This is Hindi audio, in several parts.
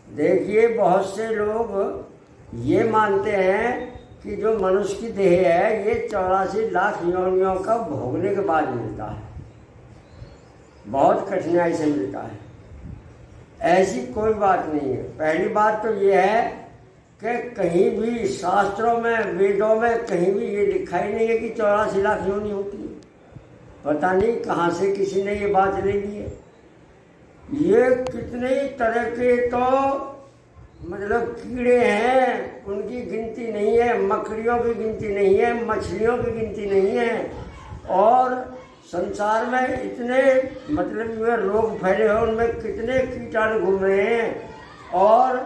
देखिए, बहुत से लोग ये मानते हैं कि जो मनुष्य की देह है ये 84 लाख योनियों का भोगने के बाद मिलता है, बहुत कठिनाई से मिलता है। ऐसी कोई बात नहीं है। पहली बात तो ये है कि कहीं भी शास्त्रों में, वेदों में कहीं भी ये लिखा ही नहीं है कि 84 लाख योनि होती है। पता नहीं कहाँ से किसी ने ये बात ले ली है। ये कितने तरह के तो मतलब कीड़े हैं, उनकी गिनती नहीं है, मकड़ियों की गिनती नहीं है, मछलियों की गिनती नहीं है। और संसार में इतने मतलब ये रोग फैले हैं, उनमें कितने कीटाणु घूम रहे हैं और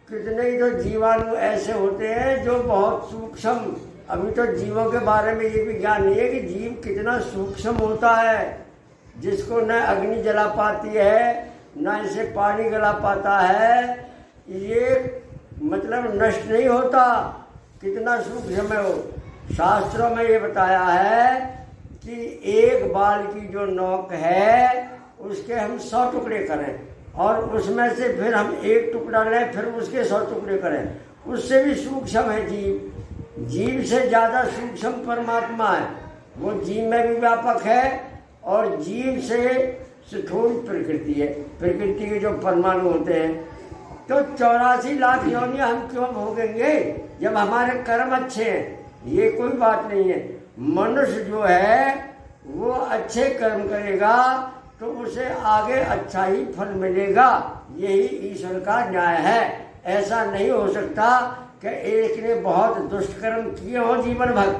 कितने ही तो जीवाणु ऐसे होते हैं जो बहुत सूक्ष्म। अभी तो जीवों के बारे में ये भी ज्ञान नहीं है कि जीव कितना सूक्ष्म होता है, जिसको न अग्नि जला पाती है न इसे पानी गला पाता है। ये मतलब नष्ट नहीं होता, कितना सूक्ष्म है वो। शास्त्रों में ये बताया है कि एक बाल की जो नोक है उसके हम 100 टुकड़े करें और उसमें से फिर हम एक टुकड़ा लें, फिर उसके 100 टुकड़े करें। उससे भी सूक्ष्म है जीव। जीव से ज़्यादा सूक्ष्म परमात्मा है। वो जीव में भी व्यापक है और जीव से स्थूल प्रकृति है। प्रकृति के जो परमाणु होते हैं, तो 84 लाख योनियां हम क्यों भोगेंगे जब हमारे कर्म अच्छे हैं। ये कोई बात नहीं है। मनुष्य जो है वो अच्छे कर्म करेगा तो उसे आगे अच्छा ही फल मिलेगा। यही ईश्वर का न्याय है। ऐसा नहीं हो सकता कि एक ने बहुत दुष्ट कर्म किए हों जीवन भर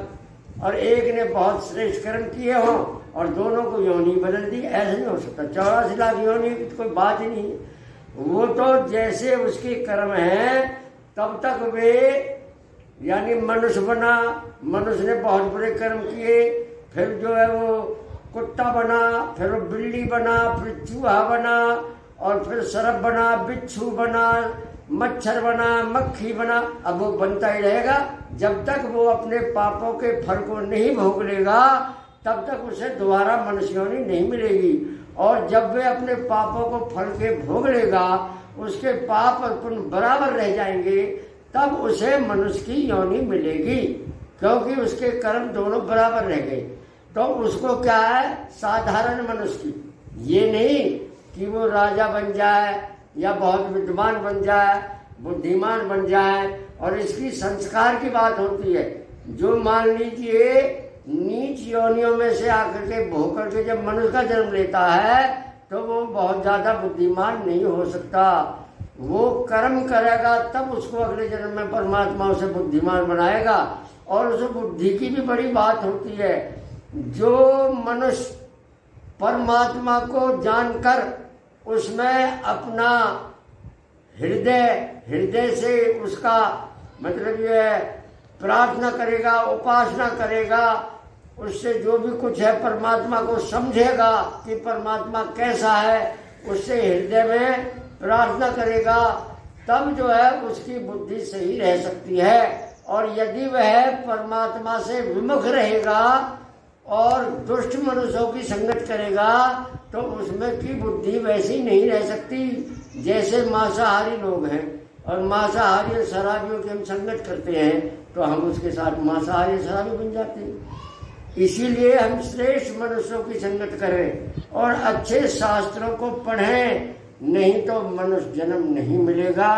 और एक ने बहुत श्रेष्ठ कर्म किए हों और दोनों को योनि बदल दी। ऐसा नहीं हो सकता। 84 लाख योनि की कोई बात ही नहीं। वो तो जैसे उसके कर्म हैं तब तक वे, यानी मनुष्य बना, मनुष्य ने बहुत बुरे कर्म किए, फिर जो है वो कुत्ता बना, फिर वो बिल्ली बना, फिर चूहा बना और फिर सर्प बना, बिच्छू बना, मच्छर बना, मक्खी बना। अब वो बनता ही रहेगा जब तक वो अपने पापों के फल को नहीं भोग लेगा, तब तक उसे दोबारा मनुष्य योनि नहीं मिलेगी। और जब वे अपने पापों को फल के भोग लेगा, उसके पाप और पुण्य बराबर रह जाएंगे, तब उसे मनुष्य की योनि मिलेगी, क्योंकि उसके कर्म दोनों बराबर रह गए। तो उसको क्या है, साधारण मनुष्य की। ये नहीं कि वो राजा बन जाए या बहुत विद्वान बन जाए, बुद्धिमान बन जाए। और इसकी संस्कार की बात होती है। जो मान लीजिए नीच योनियों में से आकर के भोग करके जब मनुष्य का जन्म लेता है तो वो बहुत ज्यादा बुद्धिमान नहीं हो सकता। वो कर्म करेगा तब उसको अगले जन्म में परमात्मा उसे बुद्धिमान बनाएगा। और उस बुद्धि की भी बड़ी बात होती है। जो मनुष्य परमात्मा को जानकर उसमें अपना हृदय से उसका मतलब ये प्रार्थना करेगा, उपासना करेगा, उससे जो भी कुछ है परमात्मा को समझेगा कि परमात्मा कैसा है, उससे हृदय में प्रार्थना करेगा, तब जो है उसकी बुद्धि सही रह सकती है। और यदि वह परमात्मा से विमुख रहेगा और दुष्ट मनुष्यों की संगत करेगा तो उसमें की बुद्धि वैसी नहीं रह सकती। जैसे मांसाहारी लोग हैं और मांसाहारी और शराबियों की हम संगत करते हैं तो हम उसके साथ मांसाहारी शराबी बन जाते हैं। इसीलिए हम श्रेष्ठ मनुष्यों की संगत करें और अच्छे शास्त्रों को पढ़ें, नहीं तो मनुष्य जन्म नहीं मिलेगा।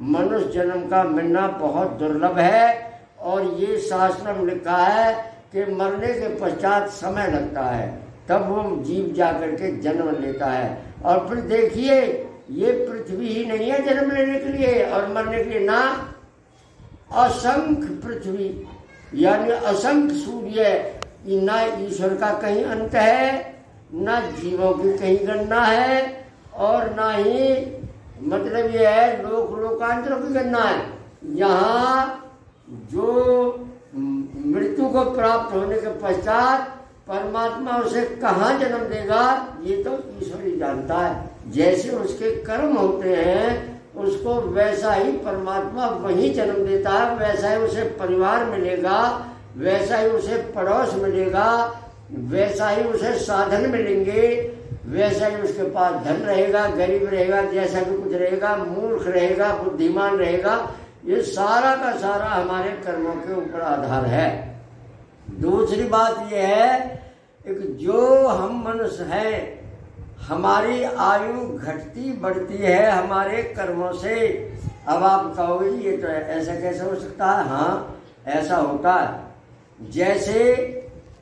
मनुष्य जन्म का मिलना बहुत दुर्लभ है। और ये शास्त्र में लिखा है कि मरने के पश्चात समय लगता है, तब वो जीव जाकर के जन्म लेता है। और फिर देखिए, ये पृथ्वी ही नहीं है जन्म लेने के लिए और मरने के लिए, ना असंख्य पृथ्वी यानी असंख्य सूर्य, ना ईश्वर का कहीं अंत है, ना जीवों की कहीं गणना है और ना ही मतलब ये है लोकांतरों की गणना है। यहाँ जो मृत्यु को प्राप्त होने के पश्चात परमात्मा उसे कहाँ जन्म देगा ये तो ईश्वर ही जानता है। जैसे उसके कर्म होते हैं उसको वैसा ही परमात्मा वहीं जन्म देता है, वैसा ही उसे परिवार मिलेगा, वैसा ही उसे पड़ोस मिलेगा, वैसा ही उसे साधन मिलेंगे। वैसा ही उसके पास धन रहेगा, गरीब रहेगा, जैसा भी कुछ रहेगा, मूर्ख रहेगा, बुद्धिमान रहेगा, ये सारा का सारा हमारे कर्मों के ऊपर आधार है। दूसरी बात यह है कि जो हम मनुष्य हैं, हमारी आयु घटती बढ़ती है हमारे कर्मों से। अब आप कहोगे ये तो ऐसा कैसे हो सकता है? हाँ, ऐसा होता है। जैसे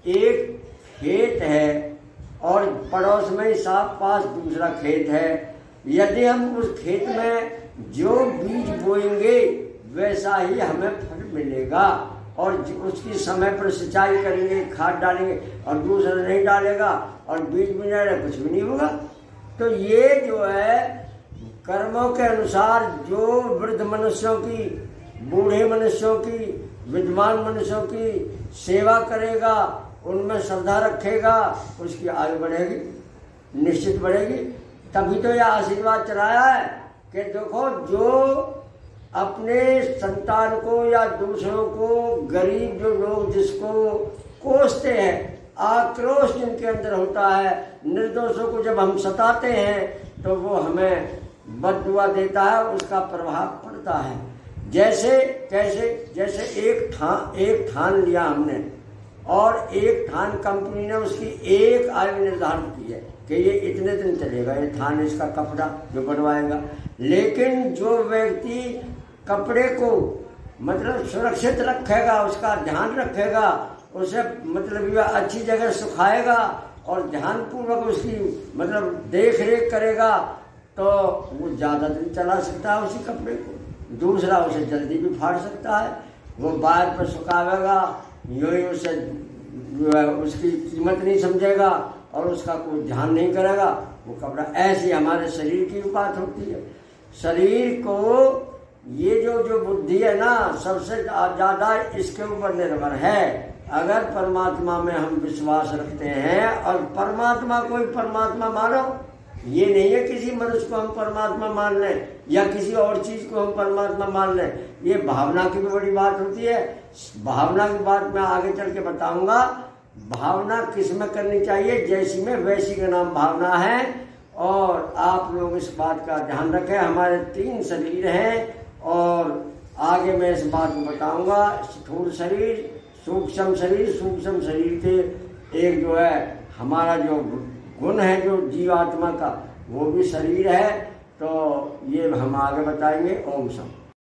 एक खेत है और पड़ोस में साफ पास दूसरा खेत है, यदि हम उस खेत में जो बीज बोएंगे वैसा ही हमें फल मिलेगा, और उसकी समय पर सिंचाई करेंगे, खाद डालेंगे, और दूसरा नहीं डालेगा और बीज भी नहीं डालेगा, कुछ भी नहीं होगा। तो ये जो है कर्मों के अनुसार जो वृद्ध मनुष्यों की, बूढ़े मनुष्यों की, विद्वान मनुष्यों की सेवा करेगा, उनमें श्रद्धा रखेगा, उसकी आयु बढ़ेगी, निश्चित बढ़ेगी। तभी तो यह आशीर्वाद चलाया है कि देखो, जो अपने संतान को या दूसरों को, गरीब जो लोग जिसको कोसते हैं, आक्रोश जिनके अंदर होता है, निर्दोषों को जब हम सताते हैं तो वो हमें बद्दुआ देता है, उसका प्रभाव पड़ता है। जैसे कैसे? जैसे एक थान लिया हमने, और एक थान कंपनी ने उसकी एक आयु निर्धारित की है कि ये इतने दिन चलेगा, ये थान, इसका कपड़ा जो बनवाएगा। लेकिन जो व्यक्ति कपड़े को मतलब सुरक्षित रखेगा, उसका ध्यान रखेगा, उसे मतलब यह अच्छी जगह सुखाएगा और ध्यानपूर्वक उसकी मतलब देख रेख करेगा, तो वो ज़्यादा दिन चला सकता है उसी कपड़े को। दूसरा उसे जल्दी भी फाड़ सकता है, वो बाहर पर सुखावेगा, यूँ ही उसे उसकी कीमत नहीं समझेगा और उसका कोई ध्यान नहीं करेगा, वो कपड़ा। ऐसी हमारे शरीर की बात होती है। शरीर को ये जो बुद्धि है ना, सबसे ज़्यादा इसके ऊपर निर्भर है। अगर परमात्मा में हम विश्वास रखते हैं, और परमात्मा कोई परमात्मा मानो, ये नहीं है किसी मनुष्य को हम परमात्मा मान लें या किसी और चीज़ को हम परमात्मा मान लें, ये भावना की भी बड़ी बात होती है। भावना की बात मैं आगे चल के बताऊंगा। भावना किस में करनी चाहिए, जैसी में वैसी का नाम भावना है। और आप लोग इस बात का ध्यान रखें, हमारे 3 शरीर हैं, और आगे मैं इस बात को बताऊंगा। स्थूल शरीर, सूक्ष्म शरीर, सूक्ष्म शरीर के एक जो है हमारा जो गुण है जो जीवात्मा का, वो भी शरीर है। तो ये हम आगे बताएंगे। ओम शांति।